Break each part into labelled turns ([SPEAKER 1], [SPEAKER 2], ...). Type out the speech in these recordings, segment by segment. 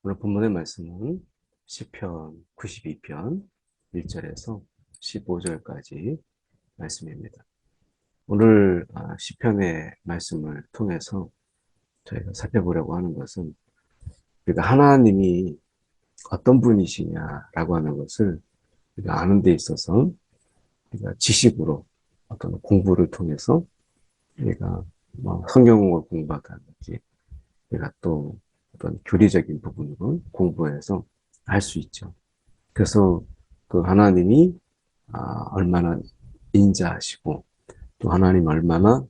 [SPEAKER 1] 오늘 본문의 말씀은 시편 92편 1절에서 15절까지 말씀입니다. 오늘 시편의 말씀을 통해서 저희가 살펴보려고 하는 것은 우리가 하나님이 어떤 분이시냐라고 하는 것을 우리가 아는 데 있어서 우리가 지식으로 어떤 공부를 통해서 우리가 성경을 공부하든지 우리가 또 어떤 교리적인 부분으로 공부해서 할 수 있죠. 그래서 그 하나님이 얼마나 인자하시고 또 하나님 얼마나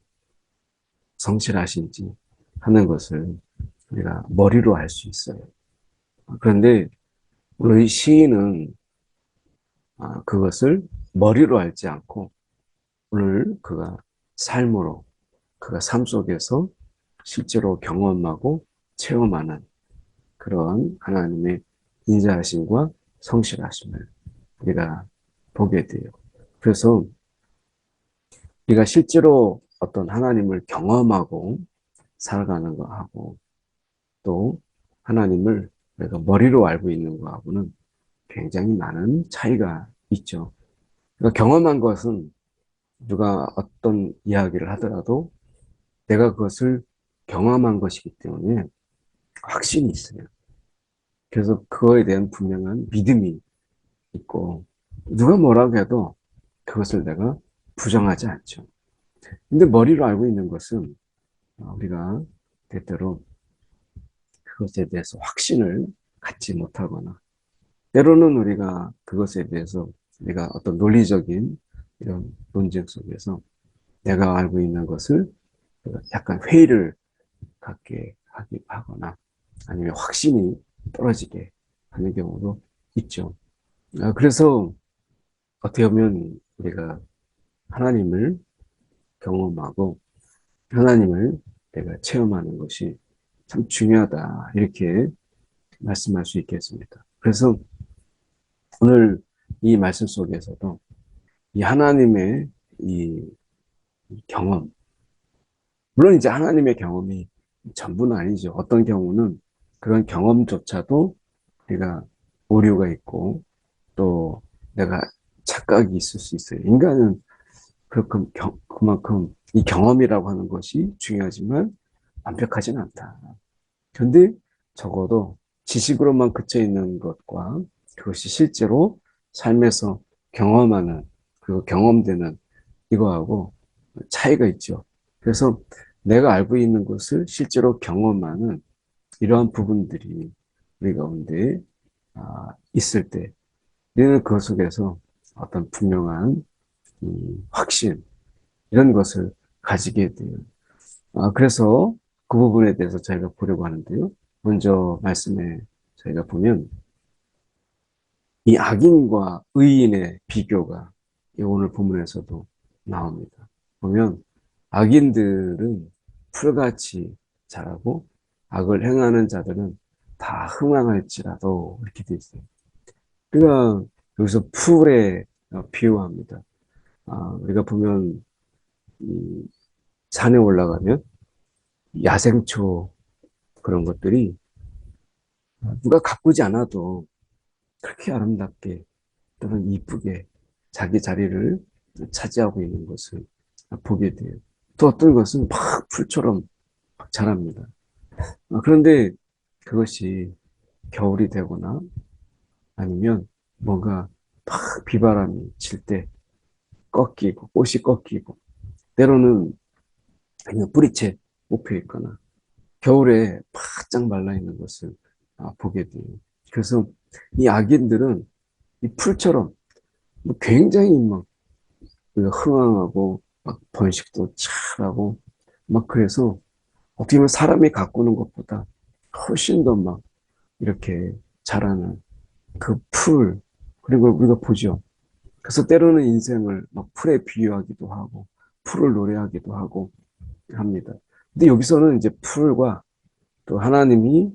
[SPEAKER 1] 성실하신지 하는 것을 우리가 머리로 알 수 있어요. 그런데 오늘 이 시인은 그것을 머리로 알지 않고 오늘 그가 삶으로 그가 삶 속에서 실제로 경험하고 체험하는 그런 하나님의 인자하심과 성실하심을 우리가 보게 돼요. 그래서 우리가 실제로 어떤 하나님을 경험하고 살아가는 거하고 또 하나님을 우리가 머리로 알고 있는 거하고는 굉장히 많은 차이가 있죠. 그러니까 경험한 것은 누가 어떤 이야기를 하더라도 내가 그것을 경험한 것이기 때문에 확신이 있어요. 그래서 그거에 대한 분명한 믿음이 있고 누가 뭐라고 해도 그것을 내가 부정하지 않죠. 근데 머리로 알고 있는 것은 우리가 때때로 그것에 대해서 확신을 갖지 못하거나 때로는 우리가 그것에 대해서 우리가 어떤 논리적인 이런 논쟁 속에서 내가 알고 있는 것을 약간 회의를 갖게 하거나 아니면 확신이 떨어지게 하는 경우도 있죠. 그래서 어떻게 보면 우리가 하나님을 경험하고 하나님을 내가 체험하는 것이 참 중요하다 이렇게 말씀할 수 있겠습니다. 그래서 오늘 이 말씀 속에서도 이 하나님의 이 경험, 물론 이제 하나님의 경험이 전부는 아니죠. 어떤 경우는 그런 경험조차도 우리가 오류가 있고 또 내가 착각이 있을 수 있어요. 인간은 그만큼 이 경험이라고 하는 것이 중요하지만 완벽하진 않다. 그런데 적어도 지식으로만 그쳐 있는 것과 그것이 실제로 삶에서 경험하는 그리고 경험되는 이거하고 차이가 있죠. 그래서 내가 알고 있는 것을 실제로 경험하는 이러한 부분들이 우리 가운데 있을 때 우리는 그 속에서 어떤 분명한 확신 이런 것을 가지게 돼요. 그래서 그 부분에 대해서 저희가 보려고 하는데요. 먼저 말씀에 저희가 보면 이 악인과 의인의 비교가 이 오늘 본문에서도 나옵니다. 보면 악인들은 풀같이 자라고 악을 행하는 자들은 다 흥황할지라도 이렇게 돼 있어요. 그러니까 여기서 풀에 비유합니다. 우리가 보면 이 산에 올라가면 야생초 그런 것들이 누가 가꾸지 않아도 그렇게 아름답게 또는 이쁘게 자기 자리를 차지하고 있는 것을 보게 돼요. 또 어떤 것은 막 풀처럼 막 자랍니다. 그런데 그것이 겨울이 되거나 아니면 뭔가 막 비바람이 칠 때 꺾이고 꽃이 꺾이고 때로는 그냥 뿌리채 뽑혀 있거나 겨울에 바짝 말라 있는 것을 보게 돼요. 그래서 이 악인들은 이 풀처럼 굉장히 막 흥황하고 막 번식도 잘하고 막 그래서 어떻게 보면 사람이 가꾸는 것보다 훨씬 더 막 이렇게 자라는 그 풀, 그리고 우리가 보죠. 그래서 때로는 인생을 막 풀에 비유하기도 하고 풀을 노래하기도 하고 합니다. 근데 여기서는 이제 풀과 또 하나님이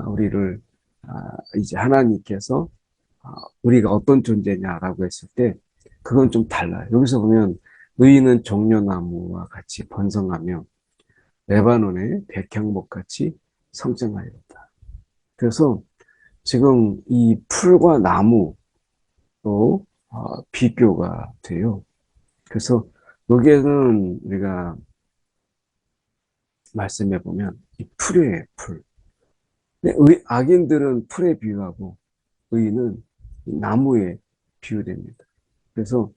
[SPEAKER 1] 우리를 이제 하나님께서 우리가 어떤 존재냐라고 했을 때 그건 좀 달라요. 여기서 보면 의인은 종려나무와 같이 번성하며 레바논의 백향목같이 성장하였다. 그래서 지금 이 풀과 나무로 비교가 돼요. 그래서 여기에는 우리가 말씀해 보면 이 풀이에요, 풀. 근데 악인들은 풀에 비유하고 의인은 나무에 비유됩니다. 그래서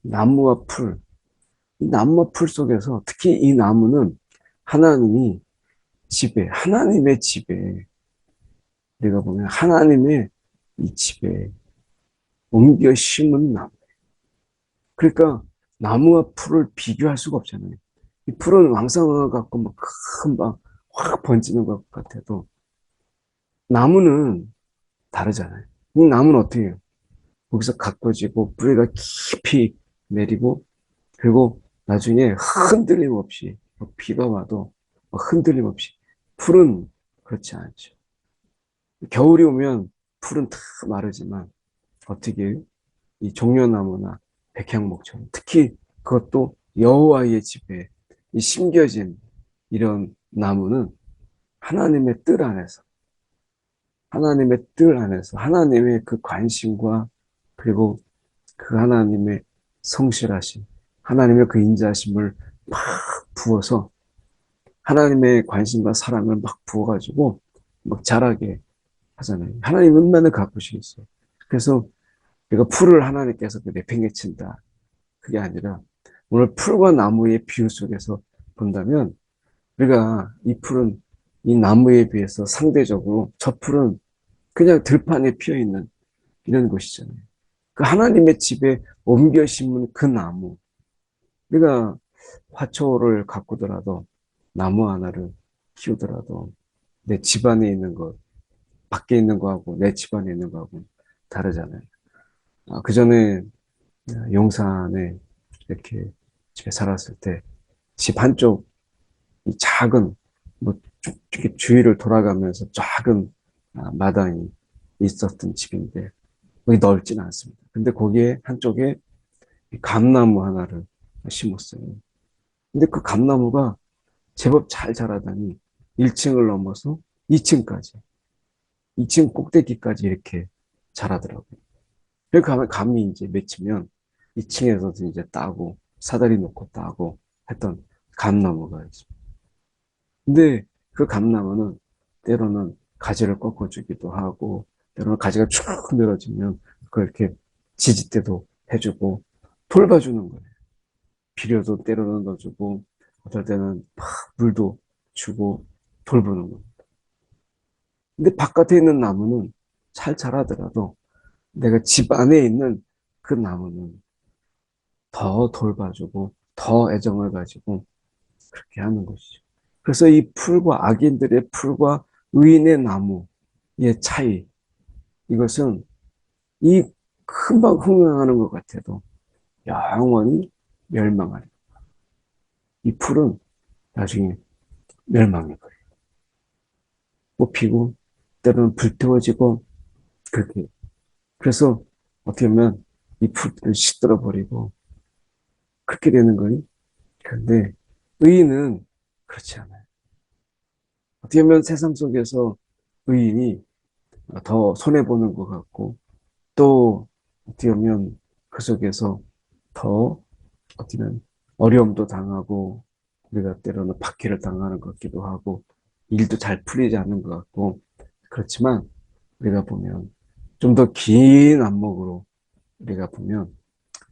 [SPEAKER 1] 나무와 풀, 이 나무와 풀 속에서 특히 이 나무는 하나님이 하나님의 집에, 우리가 보면 하나님의 이 집에 옮겨 심은 나무. 그러니까 나무와 풀을 비교할 수가 없잖아요. 이 풀은 왕성한 것 같고 막 금방 확 번지는 것 같아도 나무는 다르잖아요. 이 나무는 어떻게 해요? 거기서 가꿔지고 뿌리가 깊이 내리고 그리고 나중에 흔들림 없이 비가 와도 흔들림 없이 풀은 그렇지 않죠. 겨울이 오면 풀은 다 마르지만 어떻게 이 종려나무나 백향목처럼 특히 그것도 여호와의 집에 이 심겨진 이런 나무는 하나님의 뜰 안에서 하나님의 그 관심과 그리고 그 하나님의 성실하심, 하나님의 그 인자하심을 막 부어서 하나님의 관심과 사랑을 막 부어가지고 막 자라게 하잖아요. 하나님 은만을 가꾸시겠어요. 그래서 우리가 풀을 하나님께서 내팽개친다. 그게 아니라 오늘 풀과 나무의 비유 속에서 본다면 우리가 이 풀은 이 나무에 비해서 상대적으로 저 풀은 그냥 들판에 피어 있는 이런 것이잖아요. 그 하나님의 집에 옮겨 심은 그 나무. 우리가 화초를 가꾸더라도 나무 하나를 키우더라도 내 집안에 있는 것, 밖에 있는 거하고 내 집안에 있는 거하고 다르잖아요. 그 전에 용산에 이렇게 집에 살았을 때 집 한쪽 이 작은 뭐 이렇게 주위를 돌아가면서 작은 마당이 있었던 집인데 거기 넓지는 않습니다. 근데 거기에 한쪽에 감나무 하나를 심었어요. 근데 그 감나무가 제법 잘 자라다니 1층을 넘어서 2층까지, 2층 꼭대기까지 이렇게 자라더라고요. 그러니까 감이 이제 맺히면 2층에서도 이제 따고 사다리 놓고 따고 했던 감나무가 있습니다. 근데 그 감나무는 때로는 가지를 꺾어주기도 하고 때로는 가지가 쭉 늘어지면 그걸 이렇게 지지대도 해주고 돌봐주는 거예요. 비료도 때로는 넣어주고 어떨 때는 막 물도 주고 돌보는 거예요. 근데 바깥에 있는 나무는 잘 자라더라도 내가 집 안에 있는 그 나무는 더 돌봐주고 더 애정을 가지고 그렇게 하는 것이죠. 그래서 이 풀과 악인들의 풀과 의인의 나무의 차이, 이것은 이 금방 흥황하는 것 같아도 영원히 멸망하는. 이 풀은 나중에 멸망해 버려요. 뽑히고 때로는 불태워지고 그렇게. 그래서 어떻게 보면 이 풀을 시들어 버리고 그렇게 되는 거니. 그런데 의인은 그렇지 않아요. 어떻게 보면 세상 속에서 의인이 더 손해보는 것 같고 또 어떻게 보면 그 속에서 더 어떻게 보면 어려움도 당하고 우리가 때로는 박해를 당하는 것 같기도 하고 일도 잘 풀리지 않는 것 같고 그렇지만 우리가 보면 좀 더 긴 안목으로 우리가 보면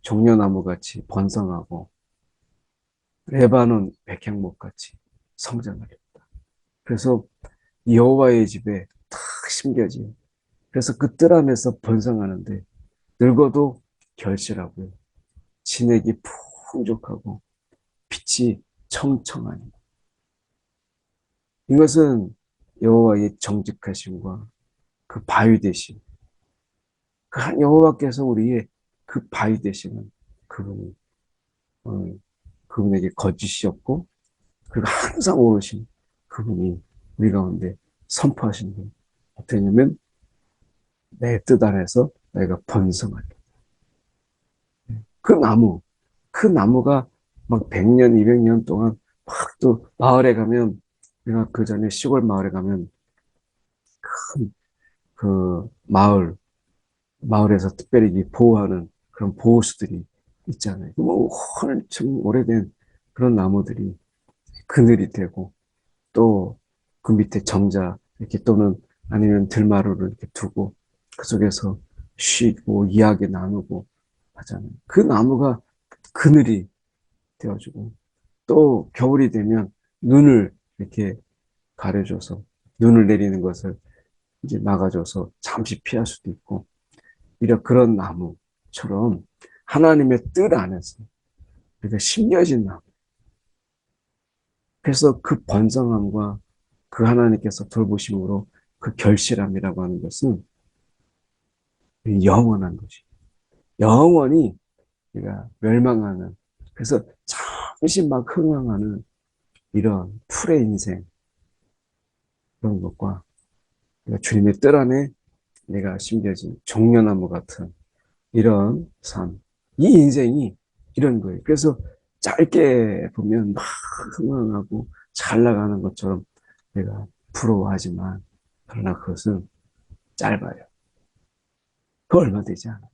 [SPEAKER 1] 종려나무 같이 번성하고 레바논 백향목 같이 성장하려. 그래서 여호와의 집에 탁 심겨지. 그래서 그 뜰 안에서 번성하는데 늙어도 결실하고요. 진액이 풍족하고 빛이 청청하니. 이것은 여호와의 정직하심과 그 바위 되심. 그 한 여호와께서 우리의 그 바위 되시는 그분이 어, 그분에게 거짓이 없고 그리고 항상 오르신 그분이 우리 가운데 선포하신 분. 어떻게 냐면 내 뜻 안에서 내가 번성하리. 그 나무, 그 나무가 막 100년, 200년 동안 막 또 마을에 가면, 내가 그 전에 시골 마을에 가면 큰 그 마을에서 특별히 보호하는 그런 보호수들이 있잖아요. 뭐 한참 오래된 그런 나무들이 그늘이 되고 또 그 밑에 정자 이렇게 또는 아니면 들마루를 이렇게 두고 그 속에서 쉬고 이야기 나누고 하잖아요. 그 나무가 그늘이 되어주고 또 겨울이 되면 눈을 이렇게 가려줘서 눈을 내리는 것을 이제 막아줘서 잠시 피할 수도 있고 이런 그런 나무처럼 하나님의 뜻 안에서 그러니까 심겨진 나무. 그래서 그 번성함과 그 하나님께서 돌보심으로 그 결실함이라고 하는 것은 영원한 것이. 영원히 우리가 멸망하는. 그래서 잠시 막 흥황하는 이런 풀의 인생 그런 것과 주님의 뜻 안에 내가 심겨진 종려나무 같은 이런 삶. 이 인생이 이런 거예요. 그래서 짧게 보면 막 흥황하고 잘 나가는 것처럼 내가 부러워하지만 그러나 그것은 짧아요. 그 얼마 되지 않아요.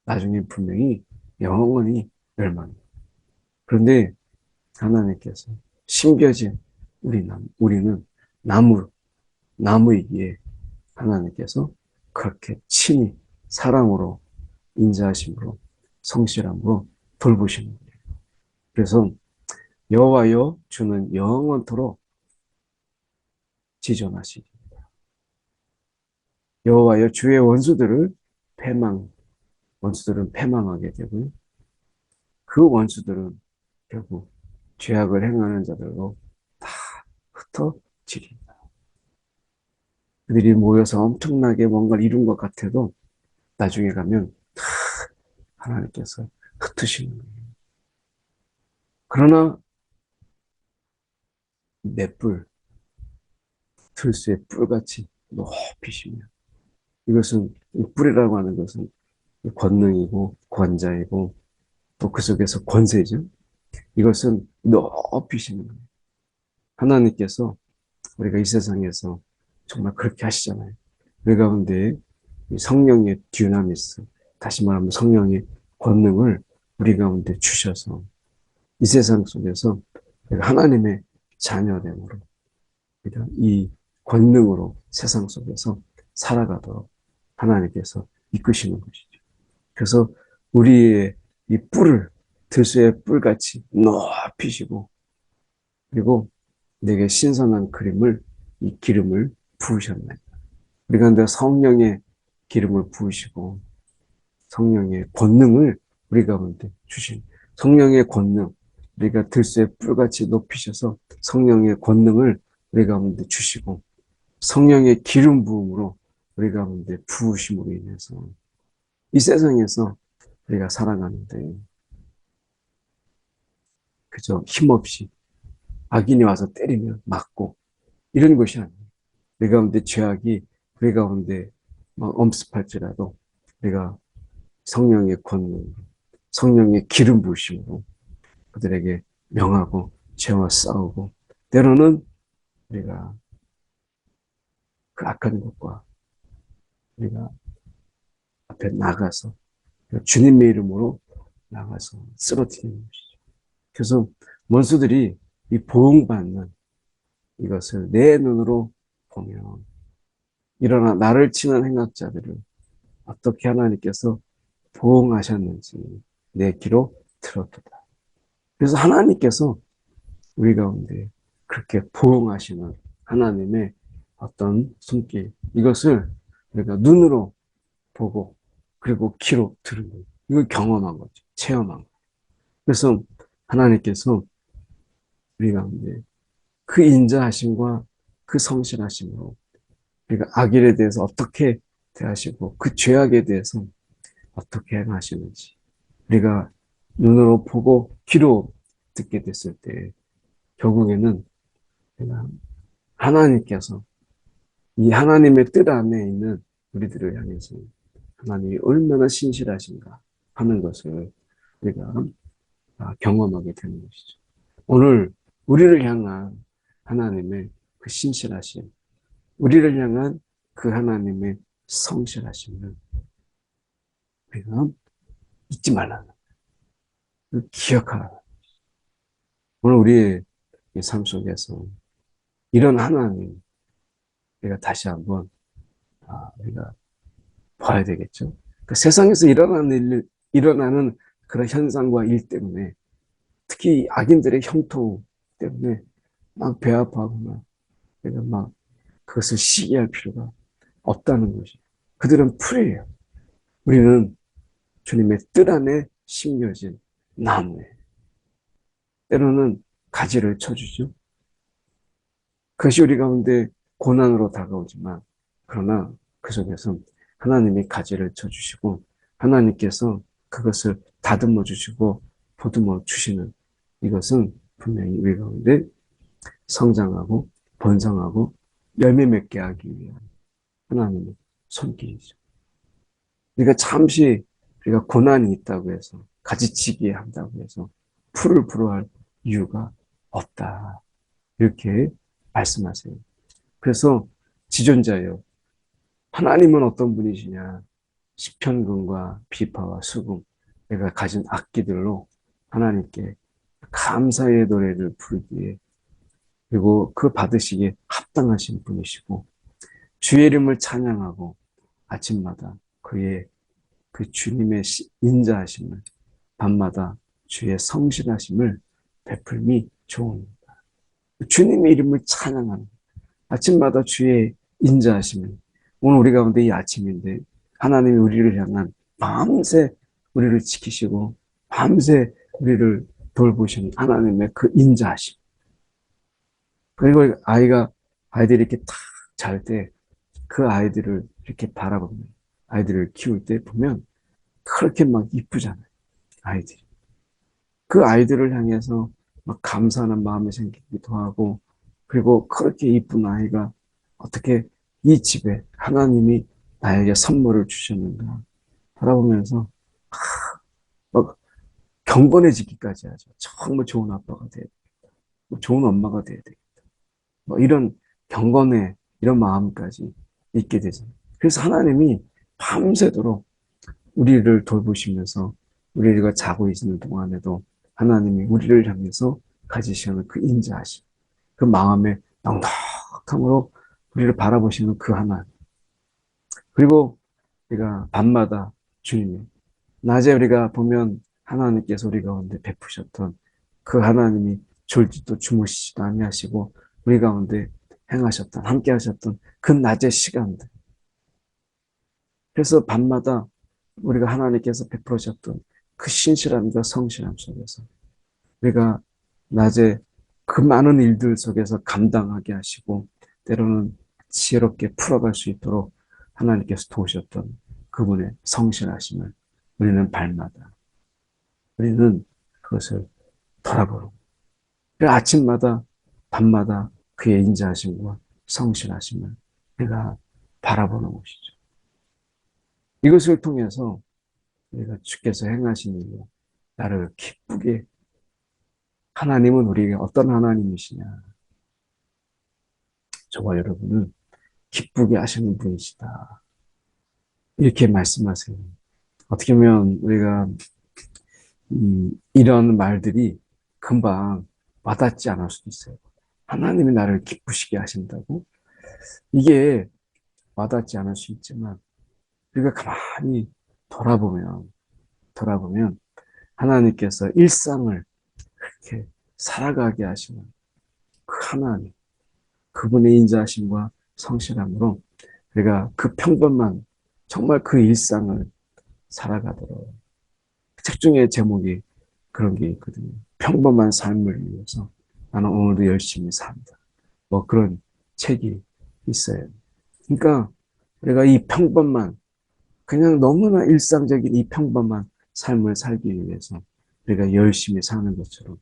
[SPEAKER 1] 나중에 분명히 영원히 멸망. 그런데 하나님께서 심겨진 우리는 나무, 나무이기에 하나님께서 그렇게 친히 사랑으로 인자하심으로 성실함으로 돌보시는 거예요. 그래서 여호와여 주는 영원토록 지존하시리. 여호와여 주의 원수들은 패망하게 되고요. 그 원수들은 결국 죄악을 행하는 자들로 다 흩어지리다. 그들이 모여서 엄청나게 뭔가를 이룬 것 같아도 나중에 가면 다 하나님께서 흩으시는 거예요. 그러나 내 들수의 뿔같이 높이시며 이것은 이 뿔이라고 하는 것은 권능이고 권자이고 또 그 속에서 권세죠. 이것은 높이시는 거예요. 하나님께서 우리가 이 세상에서 정말 그렇게 하시잖아요. 우리 가운데 성령의 듀나미스, 다시 말하면 성령의 권능을 우리 가운데 주셔서 이 세상 속에서 하나님의 자녀됨으로 이 권능으로 세상 속에서 살아가도록 하나님께서 이끄시는 것이죠. 그래서 우리의 이 뿔을 들소의 뿔같이 높이시고 그리고 내게 신선한 이 기름을 부으셨네. 우리 가운데 성령의 기름을 부으시고 성령의 권능을 우리 가운데 주신 성령의 권능 우리가 들소의 뿔같이 높이셔서 성령의 권능을 우리 가운데 주시고 성령의 기름 부음으로 우리 가운데 부으심으로 인해서 이 세상에서 우리가 살아가는데 그저 힘없이 악인이 와서 때리면 맞고 이런 것이 아니에요. 우리 가운데 죄악이 우리 가운데 엄습할지라도 우리가 성령의 권능, 성령의 기름 부으심으로 그들에게 명하고 죄와 싸우고 때로는 우리가 그 악한 것과 우리가 앞에 나가서 주님의 이름으로 나가서 쓰러뜨리는 것이죠. 그래서 원수들이 이 보응받는 이것을 내 눈으로 보면 일어나 나를 치는 행악자들을 어떻게 하나님께서 보응하셨는지 내 귀로 들었도다. 그래서 하나님께서 우리 가운데 그렇게 보응하시는 하나님의 어떤 손길 이것을 우리가 눈으로 보고 그리고 귀로 들은 이걸 경험한 거죠. 체험한 거죠. 그래서 하나님께서 우리 가운데 그 인자하심과 그 성실하심으로 우리가 악일에 대해서 어떻게 대하시고 그 죄악에 대해서 어떻게 행하시는지 우리가 눈으로 보고 귀로 듣게 됐을 때 결국에는 하나님께서 이 하나님의 뜻 안에 있는 우리들을 향해서 하나님이 얼마나 신실하신가 하는 것을 우리가 경험하게 되는 것이죠. 오늘 우리를 향한 하나님의 그 신실하심, 우리를 향한 그 하나님의 성실하심을 우리가 잊지 말라는, 기억하라. 오늘 우리의 삶 속에서 이런 하나님, 우리가 다시 한번 우리가 봐야 되겠죠. 그 세상에서 일어나는 그런 현상과 일 때문에, 특히 악인들의 형통 때문에 막 배 아파하거나 내가 막 그것을 시기할 필요가 없다는 것이. 그들은 풀이에요. 우리는 주님의 뜰 안에 심겨진 나무에 때로는 가지를 쳐주죠. 그것이 우리 가운데 고난으로 다가오지만, 그러나 그 속에서 하나님이 가지를 쳐주시고 하나님께서 그것을 다듬어 주시고 보듬어 주시는, 이것은 분명히 우리 가운데 성장하고 번성하고 열매 맺게 하기 위한 하나님의 손길이죠. 우리가 잠시 우리가 고난이 있다고 해서, 가지치기 한다고 해서 풀을 불어할 이유가 없다, 이렇게 말씀하세요. 그래서 지존자여, 하나님은 어떤 분이시냐? 시편금과 비파와 수금, 내가 가진 악기들로 하나님께 감사의 노래를 부르기에, 그리고 그 받으시기에 합당하신 분이시고, 주의 이름을 찬양하고 아침마다 그의 그 주님의 인자하심을, 밤마다 주의 성실하심을 베풀미 좋습니다. 주님의 이름을 찬양하는, 아침마다 주의 인자하심을. 오늘 우리 가운데 이 아침인데 하나님이 우리를 향한, 밤새 우리를 지키시고 밤새 우리를 돌보시는 하나님의 그 인자하심. 그리고 아이들이 이렇게 탁 잘 때 그 아이들을 이렇게 바라보면, 아이들을 키울 때 보면 그렇게 막 이쁘잖아요, 아이들이. 그 아이들을 향해서 막 감사하는 마음이 생기기도 하고, 그리고 그렇게 이쁜 아이가 어떻게 이 집에 하나님이 나에게 선물을 주셨는가 바라보면서 막 경건해지기까지 하죠. 정말 좋은 아빠가 돼야 돼, 좋은 엄마가 돼야 돼, 뭐 이런 경건의 이런 마음까지 있게 되잖아요. 그래서 하나님이 밤새도록 우리를 돌보시면서, 우리가 자고 있는 동안에도 하나님이 우리를 향해서 가지시는 그 인자하심, 그 마음의 넉넉함으로 우리를 바라보시는 그 하나님. 그리고 우리가 밤마다 주님의, 낮에 우리가 보면 하나님께서 우리 가운데 베푸셨던 그 하나님이 졸지도 주무시지도 아니하시고 우리 가운데 행하셨던, 함께 하셨던 그 낮의 시간들. 그래서 밤마다 우리가 하나님께서 베푸셨던 그 신실함과 성실함 속에서 우리가 낮에 그 많은 일들 속에서 감당하게 하시고, 때로는 지혜롭게 풀어갈 수 있도록 하나님께서 도우셨던 그분의 성실하심을 우리는 밤마다, 우리는 그것을 돌아보는, 아침마다 밤마다 그의 인자하심과 성실하심을 내가 바라보는 것이죠. 이것을 통해서 우리가 주께서 행하신 일로 나를 기쁘게, 하나님은 우리에게 어떤 하나님이시냐? 저와 여러분을 기쁘게 하시는 분이시다, 이렇게 말씀하세요. 어떻게 보면 우리가 이런 말들이 금방 와닿지 않을 수도 있어요. 하나님이 나를 기쁘시게 하신다고? 이게 와닿지 않을 수 있지만, 우리가 가만히 돌아보면 하나님께서 일상을 그렇게 살아가게 하시는 그 하나님, 그분의 인자하심과 성실함으로 우리가 그 평범한, 정말 그 일상을 살아가도록. 책 중에 제목이 그런 게 있거든요. 평범한 삶을 위해서 나는 오늘도 열심히 산다, 뭐 그런 책이 있어요. 그러니까 우리가 이 평범한, 그냥 너무나 일상적인 이 평범한 삶을 살기 위해서 우리가 열심히 사는 것처럼,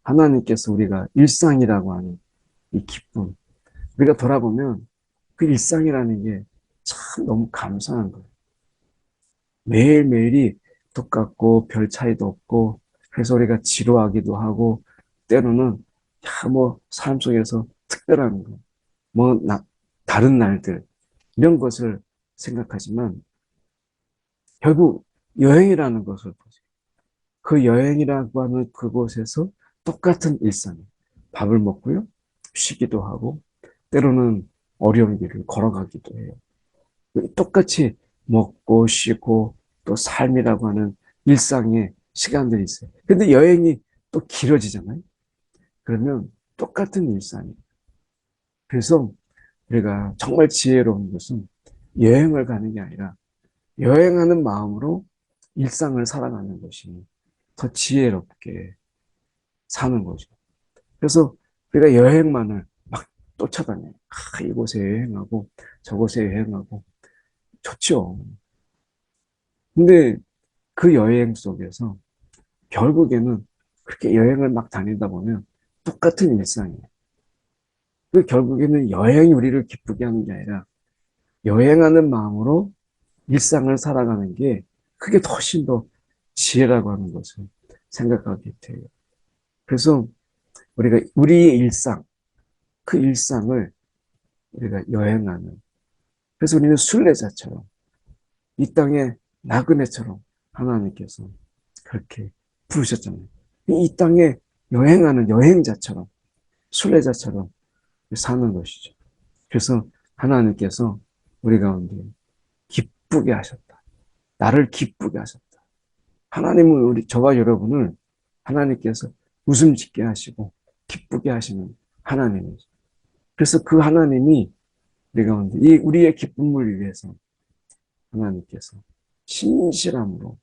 [SPEAKER 1] 하나님께서 우리가 일상이라고 하는 이 기쁨, 우리가 돌아보면 그 일상이라는 게 참 너무 감사한 거예요. 매일매일이 똑같고 별 차이도 없고, 그래서 우리가 지루하기도 하고, 때로는 뭐 삶 속에서 특별한 거, 뭐 다른 날들, 이런 것을 생각하지만 결국 여행이라는 것을 보세요. 그 여행이라고 하는 그곳에서 똑같은 일상, 밥을 먹고요, 쉬기도 하고, 때로는 어려운 길을 걸어가기도 해요. 똑같이 먹고 쉬고 또 삶이라고 하는 일상의 시간들이 있어요. 근데 여행이 또 길어지잖아요. 그러면 똑같은 일상이에요. 그래서 우리가 정말 지혜로운 것은 여행을 가는 게 아니라 여행하는 마음으로 일상을 살아가는 것이 더 지혜롭게 사는 거죠. 그래서 우리가 여행만을 막 쫓아다녀요. 이곳에 여행하고 저곳에 여행하고 좋죠. 근데 그 여행 속에서 결국에는 그렇게 여행을 막 다니다 보면 똑같은 일상이에요. 그 결국에는 여행이 우리를 기쁘게 하는 게 아니라 여행하는 마음으로 일상을 살아가는 게 그게 훨씬 더 지혜라고 하는 것을 생각하게 돼요. 그래서 우리가 우리의 일상, 그 일상을 우리가 여행하는, 그래서 우리는 순례자처럼 이 땅의 나그네처럼 하나님께서 그렇게 부르셨잖아요. 이 땅에 여행하는 여행자처럼, 순례자처럼 사는 것이죠. 그래서 하나님께서 우리 가운데 기쁘게 하셨다. 나를 기쁘게 하셨다. 하나님은 저와 여러분을 하나님께서 웃음 짓게 하시고 기쁘게 하시는 하나님이죠. 그래서 그 하나님이 우리 가운데 우리의 기쁨을 위해서 하나님께서 신실함으로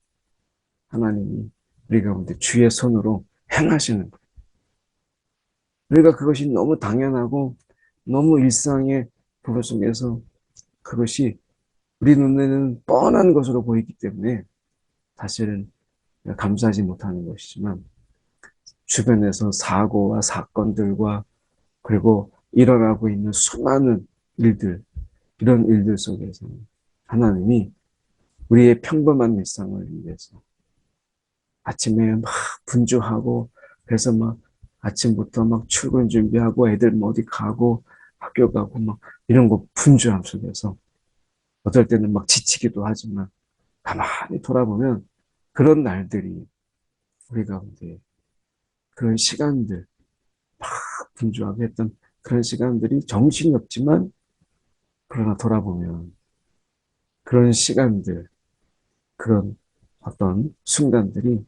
[SPEAKER 1] 하나님이 우리 가운데 주의 손으로 행하시는 거예요. 우리가 그것이 너무 당연하고 너무 일상의 부분 속에서 그것이 우리 눈에는 뻔한 것으로 보이기 때문에 사실은 감사하지 못하는 것이지만 주변에서 사고와 사건들과 그리고 일어나고 있는 수많은 일들, 이런 일들 속에서 하나님이 우리의 평범한 일상을 위해서 아침에 막 분주하고 그래서 막 아침부터 막 출근 준비하고 애들 뭐 어디 가고 학교 가고 막 이런 거 분주함 속에서 어떨 때는 막 지치기도 하지만 가만히 돌아보면 그런 날들이 우리 가운데 그런 시간들 막 분주하게 했던 그런 시간들이 정신이 없지만 그러나 돌아보면 그런 시간들 그런 어떤 순간들이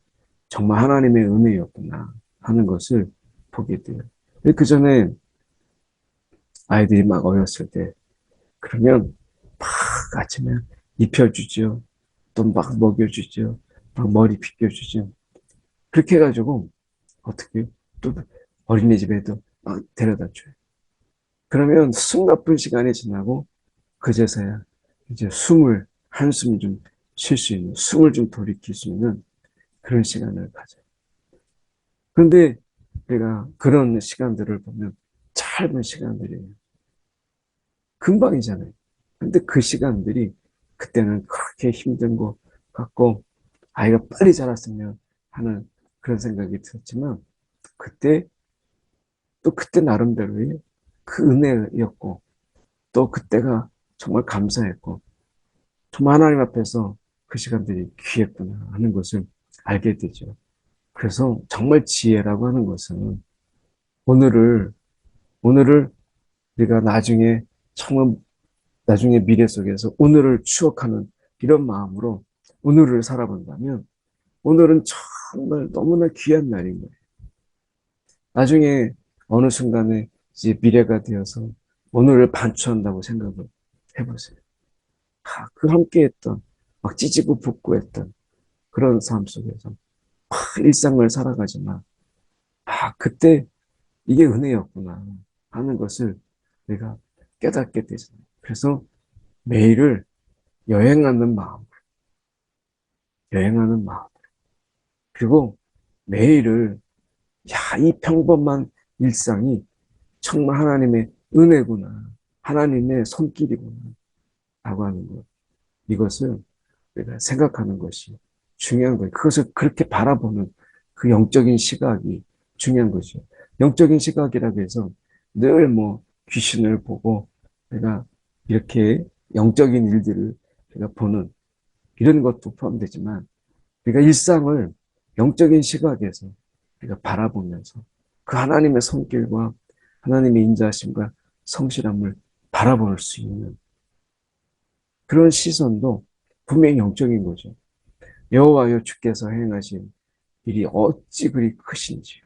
[SPEAKER 1] 정말 하나님의 은혜였구나 하는 것을 보게 돼요. 그 전에 아이들이 막 어렸을 때 그러면 막 아침에 입혀주죠. 또 막 먹여주죠. 막 머리 빗겨주죠. 그렇게 해가지고 어떻게 또 어린이집에도 막 데려다 줘요. 그러면 숨가쁜 시간이 지나고 그제서야 이제 한숨 좀 쉴 수 있는, 숨을 좀 돌이킬 수 있는 그런 시간을 가져요. 그런데 우리가 그런 시간들을 보면 짧은 시간들이에요. 금방이잖아요. 근데 그 시간들이 그때는 그렇게 힘든 것 같고 아이가 빨리 자랐으면 하는 그런 생각이 들었지만 그때 또 그때 나름대로의 그 은혜였고 또 그때가 정말 감사했고 정말 하나님 앞에서 그 시간들이 귀했구나 하는 것을 알게 되죠. 그래서 정말 지혜라고 하는 것은 오늘을 오늘을 우리가 정말 나중에 미래 속에서 오늘을 추억하는 이런 마음으로 오늘을 살아본다면 오늘은 정말 너무나 귀한 날인 거예요. 나중에 어느 순간에 이제 미래가 되어서 오늘을 반추한다고 생각을 해보세요. 그 함께했던 막 찌지고 붓고 했던 그런 삶 속에서 일상을 살아가지만 그때 이게 은혜였구나 하는 것을 내가 깨닫게 되잖아요. 그래서 매일을 여행하는 마음, 여행하는 마음, 그리고 매일을 이 평범한 일상이 정말 하나님의 은혜구나, 하나님의 손길이구나 라고 하는 것, 이것을 우리가 생각하는 것이 중요한 거예요. 그것을 그렇게 바라보는 그 영적인 시각이 중요한 거죠. 영적인 시각이라고 해서 늘 뭐 귀신을 보고 내가 이렇게 영적인 일들을 우리가 보는 이런 것도 포함되지만 우리가 일상을 영적인 시각에서 우리가 바라보면서 그 하나님의 손길과 하나님의 인자하심과 성실함을 바라볼 수 있는 그런 시선도 분명히 영적인 거죠. 여호와여 주께서 행하신 일이 어찌 그리 크신지요.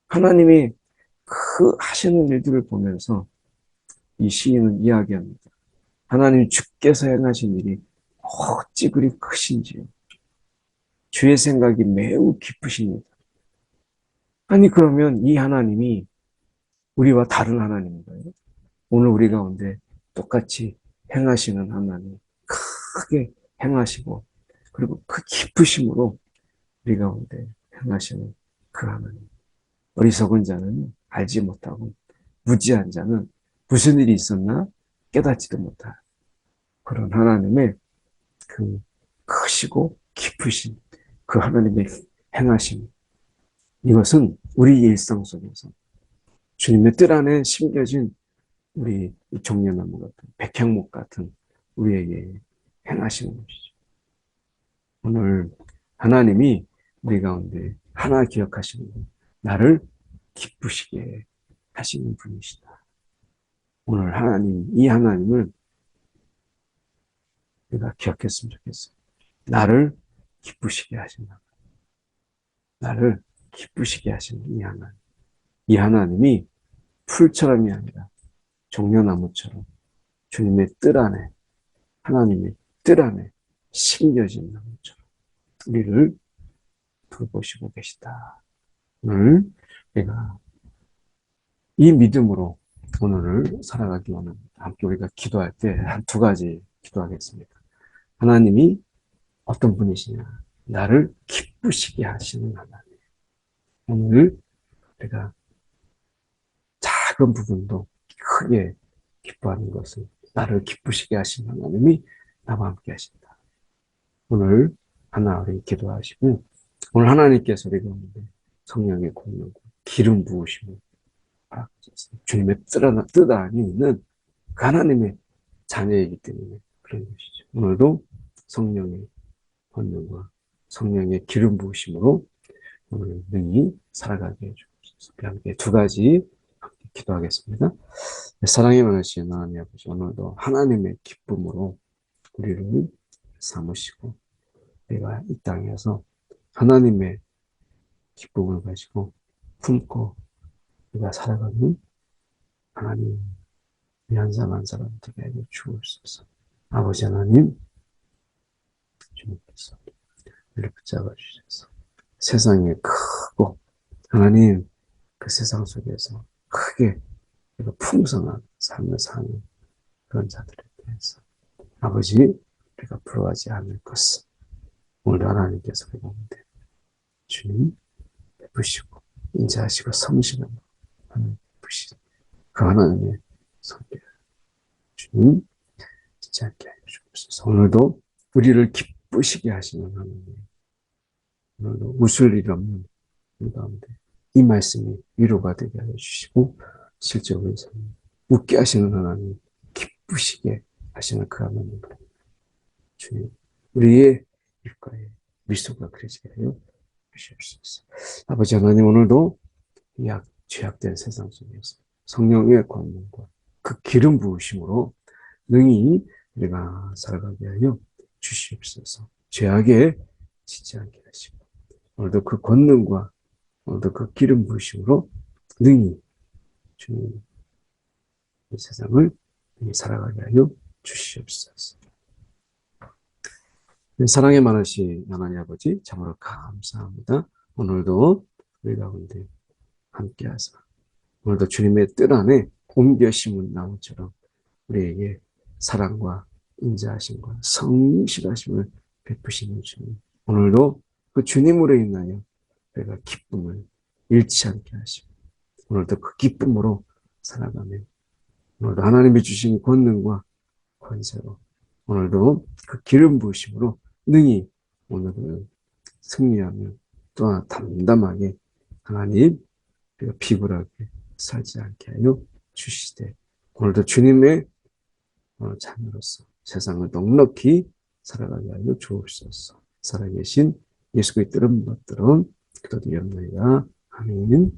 [SPEAKER 1] 하나님이 그 하시는 일들을 보면서 이 시인은 이야기합니다. 하나님 주께서 행하신 일이 어찌 그리 크신지요. 주의 생각이 매우 깊으십니다. 아니 그러면 이 하나님이 우리와 다른 하나님인가요? 오늘 우리 가운데 똑같이 행하시는 하나님, 크게 행하시고 그리고 그 깊으심으로 우리 가운데 행하시는 그 하나님. 어리석은 자는 알지 못하고 무지한 자는 무슨 일이 있었나 깨닫지도 못할 그런 하나님의 그 크시고 깊으신 그 하나님의 행하심. 이것은 우리 일상 속에서 주님의 뜻 안에 심겨진 우리 종려나무 같은 백향목 같은 우리에게 행하시는 것이죠. 오늘 하나님이 우리 가운데 하나 기억하시는 분, 나를 기쁘시게 하시는 분이시다. 오늘 하나님, 이 하나님을 우리가 기억했으면 좋겠어요. 나를 기쁘시게 하신다. 나를 기쁘시게 하시는 이 하나님. 이 하나님이 풀처럼이 아니라 종려나무처럼 주님의 뜰 안에, 하나님의 뜰 안에 심겨진 나무처럼 우리를 돌보시고 계시다. 오늘 우리가 이 믿음으로 오늘을 살아가기 원합니다. 함께 우리가 기도할 때 한 두 가지 기도하겠습니다. 하나님이 어떤 분이시냐? 나를 기쁘시게 하시는 하나님. 오늘 우리가 작은 부분도 크게 기뻐하는 것은 나를 기쁘시게 하시는 하나님이 나와 함께 하신다. 오늘 하나 우리 기도하시고 오늘 하나님께서 우리 가운데 성령의 공명과 기름 부으심을 주님의 뜻 안에 있는 그 하나님의 자녀이기 때문에 그런 것이죠. 오늘도 성령의 권능과 성령의 기름 부으심으로 오늘 능히 살아가게 해주옵소서. 함께 두 가지 함께 기도하겠습니다. 사랑이 많으신 하나님 아버지, 오늘도 하나님의 기쁨으로 우리를 삼으시고 우리가 이 땅에서 하나님의 기쁨을 가지고 품고 우리가 살아가는 하나님 한 사람 한 사람 되게 해 주옵소서. 아버지 하나님, 주님께서 우리를 붙잡아 주셔서 세상에 크고 하나님 그 세상 속에서 크게 그리고 풍성한 삶을 사는 그런 자들에 대해서 아버지 우리가 부러워하지 않을 것을 오늘 하나님께서 우리 가운데 주님 베푸시고 인자하시고 성실한 하나님 베푸시고 그 하나님의 성길 주님 잊지 않게 하여 주옵소서. 오늘도 우리를 기쁘시게 하시는 하나님, 오늘도 웃을 일 없는 우리 가운데 이 말씀이 위로가 되게 하여 주시고 실제로 우리 삶 웃게 하시는 하나님, 기쁘시게 하시는 그 하나님 주님 우리의 입가에 미소가 그려지게 하여 주시옵소서. 아버지 하나님, 오늘도 죄악된 세상 속에서 성령의 권능과 그 기름 부으심으로 능히 우리가 살아가게 하여 주시옵소서. 죄악에 지지 않게 하시고 오늘도 그 권능과 오늘도 그 기름 부으심으로 능히 주님 이 세상을 능히 살아가게 하여 주시옵소서. 사랑의 많으신 하나님 아버지 참으로 감사합니다. 오늘도 우리 가운데 함께하사 오늘도 주님의 뜻 안에 옮겨 심은 나무처럼 우리에게 사랑과 인자하심과 성실하심을 베푸시는 주님. 오늘도 그 주님으로 인하여 우리가 기쁨을 잃지 않게 하시고 오늘도 그 기쁨으로 살아가며 오늘도 하나님이 주신 권능과 권세로 오늘도 그 기름 부으심으로 능히 오늘은 승리하며 또한 담담하게 하나님 우리가 비굴하게 살지 않게 하여 주시되 오늘도 주님의 자녀로서 세상을 넉넉히 살아가게 하여 주옵소서. 살아계신 예수 그리스도를 받들어 기도드리옵나이다. 아멘.